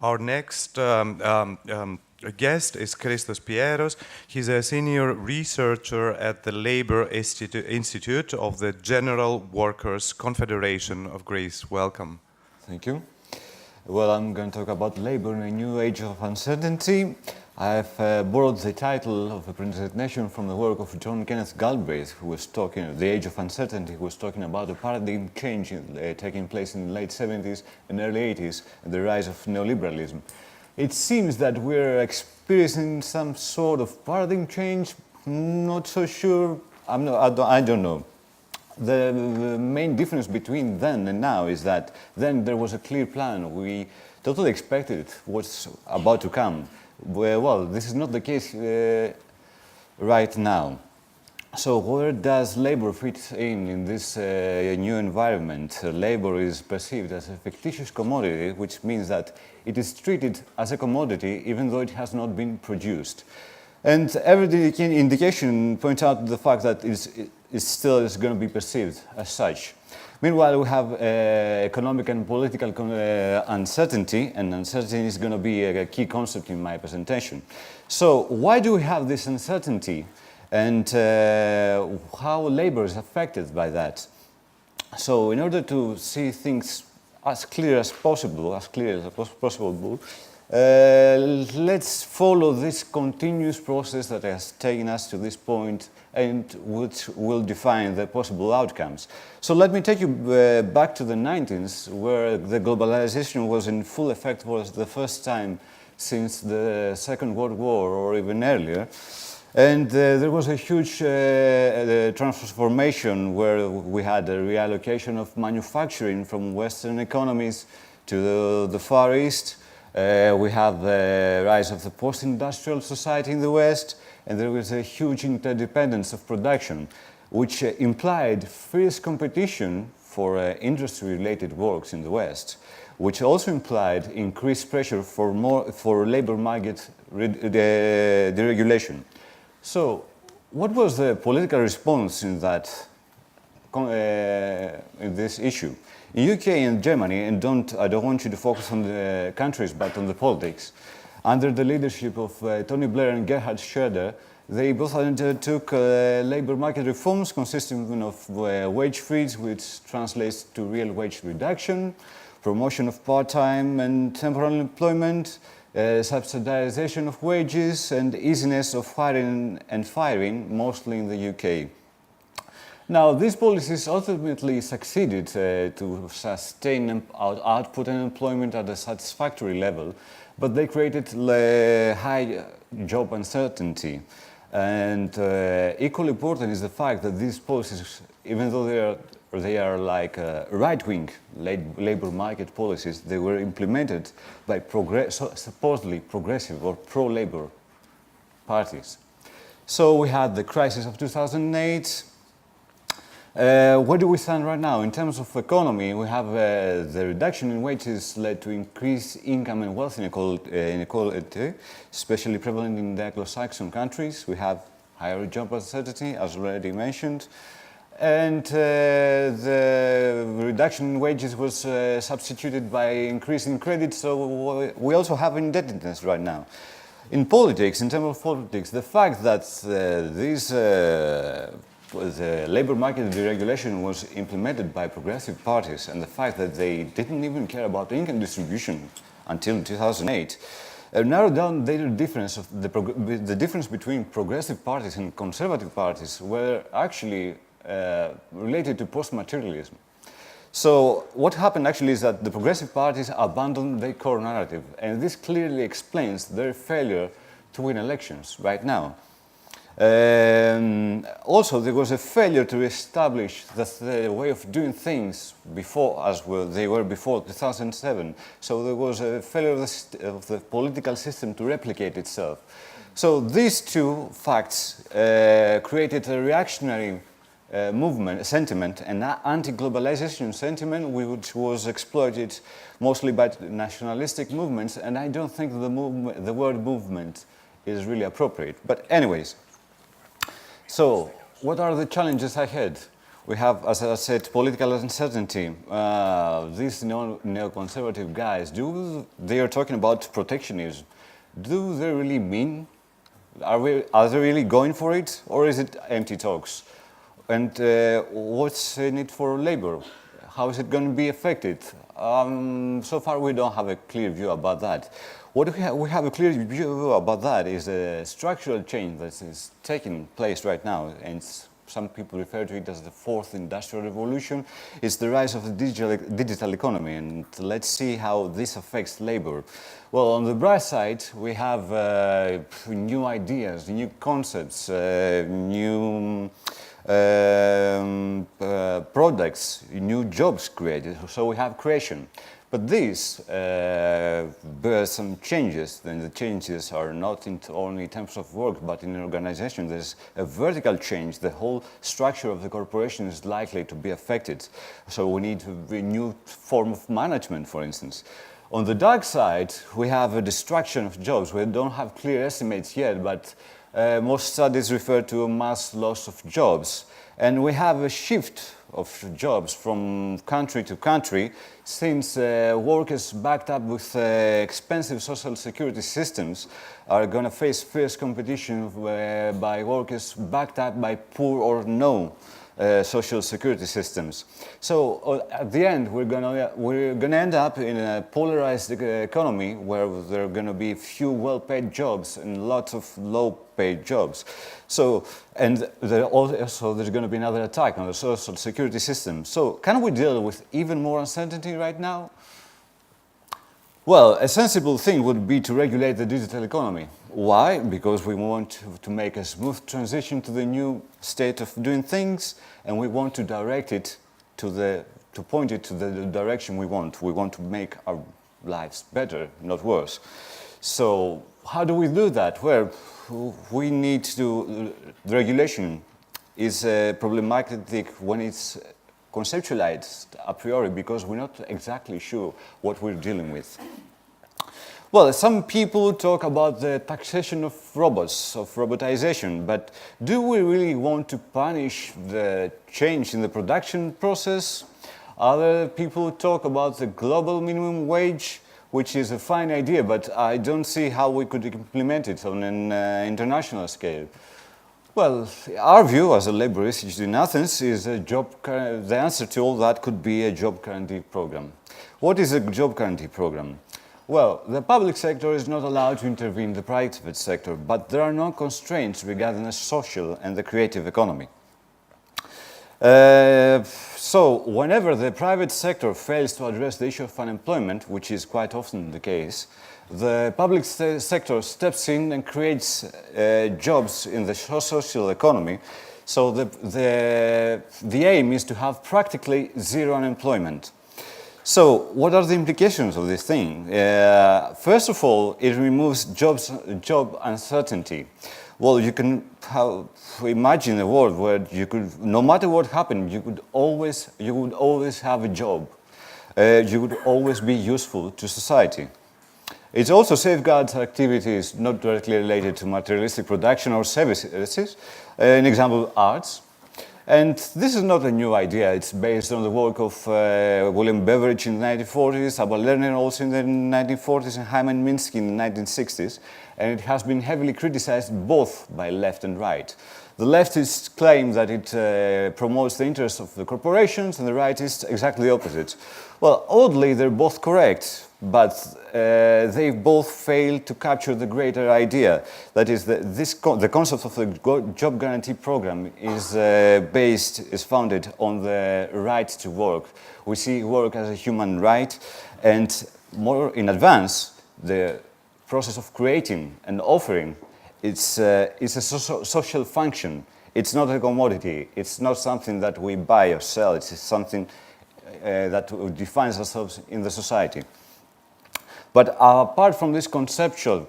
Our next guest is Christos Pierros. He's a senior researcher at the LABattoir of the General Workers' Confederation of Greece. Welcome. Thank you. Well, I'm going to talk about labor in a new age of uncertainty. I've borrowed the title of a presentation from the work of John Kenneth Galbraith, who was talking, The Age of Uncertainty, who was talking about a paradigm change taking place in the late 70s and early 80s and the rise of neoliberalism. It seems that we're experiencing some sort of paradigm change. Not so sure. I don't know. The main difference between then and now is that then there was a clear plan. We totally expected what's about to come. Well, this is not the case right now. So where does labor fit in this new environment? Labor is perceived as a fictitious commodity, which means that it is treated as a commodity even though it has not been produced. And every indication points out the fact that it still is going to be perceived as such. Meanwhile, we have economic and political uncertainty, and uncertainty is going to be a key concept in my presentation. So why do we have this uncertainty, and how labor is affected by that? So in order to see things as clear as possible, let's follow this continuous process that has taken us to this point and which will define the possible outcomes. So let me take you back to the 1990s, where the globalization was in full effect for the first time since the Second World War, or even earlier. And there was a huge transformation where we had a reallocation of manufacturing from Western economies to the Far East. We have the rise of the Postindustrial society in the West, and there was a huge interdependence of production, which implied fierce competition for industry-related works in the West, which also implied increased pressure for labor market deregulation. So, what was the political response in this issue? In UK and Germany, and I don't want you to focus on the countries, but on the politics, under the leadership of Tony Blair and Gerhard Schröder, they both undertook labor market reforms consisting of wage freeze, which translates to real wage reduction, promotion of part-time and temporary employment, subsidization of wages, and easiness of hiring and firing, mostly in the UK. Now, these policies ultimately succeeded to sustain output and employment at a satisfactory level, but they created high job uncertainty. And equally important is the fact that these policies, even though they are like right-wing labor market policies, they were implemented by supposedly progressive or pro-labor parties. So we had the crisis of 2008. Where do we stand right now? In terms of economy, we have the reduction in wages led to increased income and wealth inequality, especially prevalent in the Anglo-Saxon countries. We have higher job uncertainty, as already mentioned. And the reduction in wages was substituted by increasing credit, so we also have indebtedness right now. In politics, in terms of politics, the fact that the labor market deregulation was implemented by progressive parties, and the fact that they didn't even care about income distribution until 2008 narrowed down the difference of the difference between progressive parties and conservative parties were actually related to post-materialism. So what happened actually is that the progressive parties abandoned their core narrative, and this clearly explains their failure to win elections right now. Also, there was a failure to establish the way of doing things before, as they were before 2007. So there was a failure of the political system to replicate itself. So these two facts created a reactionary sentiment, an anti-globalization sentiment, which was exploited mostly by nationalistic movements, and I don't think the word movement is really appropriate. But anyways, so what are the challenges ahead? We have, as I said, political uncertainty. These neoconservative guys, they are talking about protectionism. Do they really mean? Are they really going for it, or is it empty talks? And what's in it for labor? How is it going to be affected? So far, we don't have a clear view about that. What we have a clear view about that is a structural change that is taking place right now, and some people refer to it as the fourth industrial revolution. It's the rise of the digital economy, and let's see how this affects labor. Well, on the bright side, we have new ideas, new concepts, new products, new jobs created, so we have creation. But this bears some changes, and the changes are not only in terms of work, but in organization. There's a vertical change. The whole structure of the corporation is likely to be affected. So we need a new form of management, for instance. On the dark side, we have a destruction of jobs. We don't have clear estimates yet, but most studies refer to a mass loss of jobs. And we have a shift of jobs from country to country, since workers backed up with expensive social security systems are going to face fierce competition by workers backed up by poor or no social security systems. So at the end, we're gonna end up in a polarized economy where there are going to be few well-paid jobs and lots of low-paid jobs. So, and also there's going to be another attack on the social security system. So, can we deal with even more uncertainty right now? Well, a sensible thing would be to regulate the digital economy. Why? Because we want to make a smooth transition to the new state of doing things, and we want to direct it to point it to the direction we want. We want to make our lives better, not worse. So, how do we do that? Well, we need to. The regulation is problematic when it's conceptualized a priori, because we're not exactly sure what we're dealing with. Well, some people talk about the taxation of robots, of robotization, but do we really want to punish the change in the production process? Other people talk about the global minimum wage, which is a fine idea, but I don't see how we could implement it on an international scale. Well, our view as a labor institute in Athens is the answer to all that could be a job guarantee program. What is a job guarantee program? Well, the public sector is not allowed to intervene in the private sector, but there are no constraints regarding the social and the creative economy. So, whenever the private sector fails to address the issue of unemployment, which is quite often the case, the public sector steps in and creates jobs in the social economy. So the aim is to have practically zero unemployment. So what are the implications of this thing? First of all, it removes job uncertainty. Well, you can imagine a world where you could, no matter what happened, you would always have a job. You would always be useful to society. It also safeguards activities not directly related to materialistic production or services, an example, arts. And this is not a new idea. It's based on the work of William Beveridge in the 1940s, Abba Lerner also in the 1940s, and Hyman Minsky in the 1960s. And it has been heavily criticized both by left and right. The leftists claim that it promotes the interests of the corporations, and the rightists exactly the opposite. Well, oddly, they're both correct, but they both fail to capture the greater idea. That is, the concept of the job guarantee program is founded on the right to work. We see work as a human right, and more in advance, the process of creating and offering, it's a social function. It's not a commodity. It's not something that we buy or sell. It's something that defines ourselves in the society. But apart from this conceptual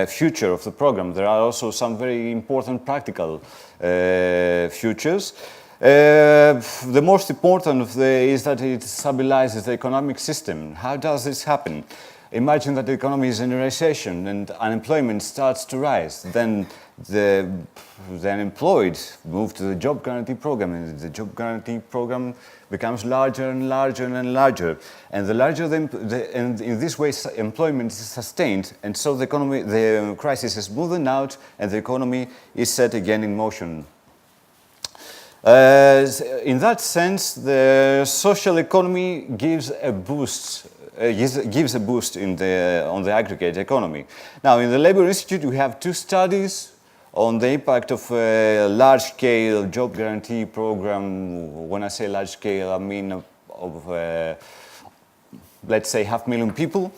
future of the program, there are also some very important practical futures. The most important is that it stabilizes the economic system. How does this happen? Imagine that the economy is in a recession and unemployment starts to rise. Then the unemployed move to the job guarantee program, and the job guarantee program becomes larger and larger and larger. And the larger and in this way employment is sustained, and so the crisis is moving out, and the economy is set again in motion. In that sense, the social economy gives a boost. Gives a boost on the aggregate economy. Now, in the Labour Institute, we have 2 studies on the impact of a large-scale job guarantee program. When I say large-scale, I mean of let's say 500,000 people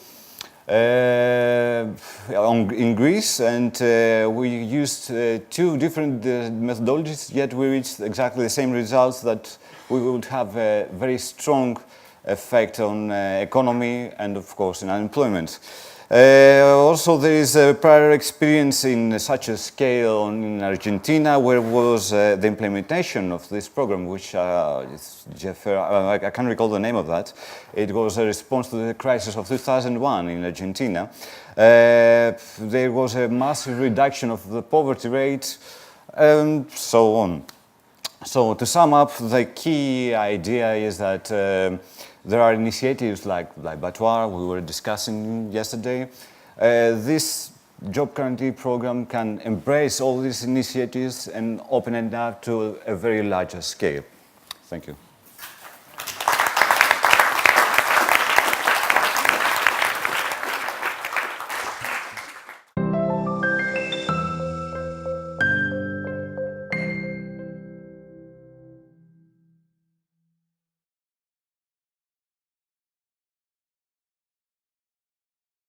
in Greece, and we used 2 different methodologies, yet we reached exactly the same results, that we would have a very strong effect on economy and, of course, in unemployment. Also, there is a prior experience in such a scale in Argentina, where was the implementation of this program, which I can't recall the name of that. It was a response to the crisis of 2001 in Argentina. There was a massive reduction of the poverty rate, and so on. So, to sum up, the key idea is that there are initiatives like LABattoir we were discussing yesterday. This job guarantee program can embrace all these initiatives and open it up to a very larger scale. Thank you.